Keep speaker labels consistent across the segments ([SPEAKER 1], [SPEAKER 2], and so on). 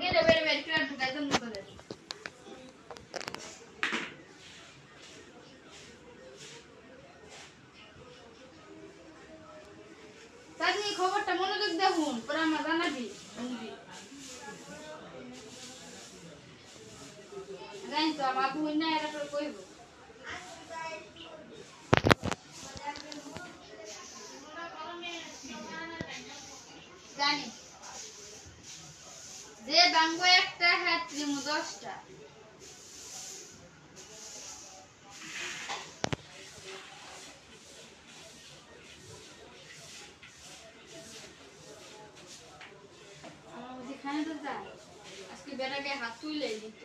[SPEAKER 1] গেলে বের বের করে ঢুকাই দেন করে তানি খবরটা মনোযোগ দেখুন পরে আমার জানাবি জানি তো আমার বুন না এটা তো কইব জানি যে বাঙ্গো একটা হাতলি মু 10টা আজকে বেটাকে হাত তুলে দিত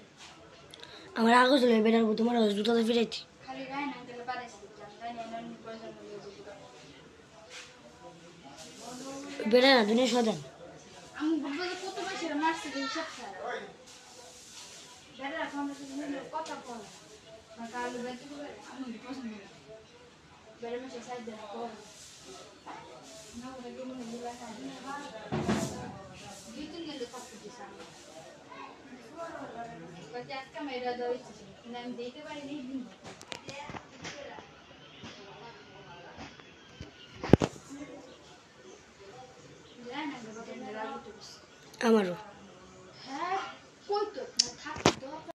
[SPEAKER 2] আমার আগে চলে বেটার বউ তোমার জুতাতে ফিরাইছি
[SPEAKER 1] খালি গায় না গেলে পারেছি গায় না নন প্রয়োজন হলে
[SPEAKER 2] বেটা না দুনিয়া সদান
[SPEAKER 1] আমি বলবো যে কত বছর মারছে হিসাব ছাড়া বেটা আমরা শুধু কথা বল না কাল বেটি আমি পছন্দ না বেটা মাসে সাইড দেন কর না ওটা কি মনে দিলা না দুই-তিন দিন থাকতে দিছে আমি কত আজকে মেরা দাও না আমি দিতে পারি নি দিন
[SPEAKER 2] আমারও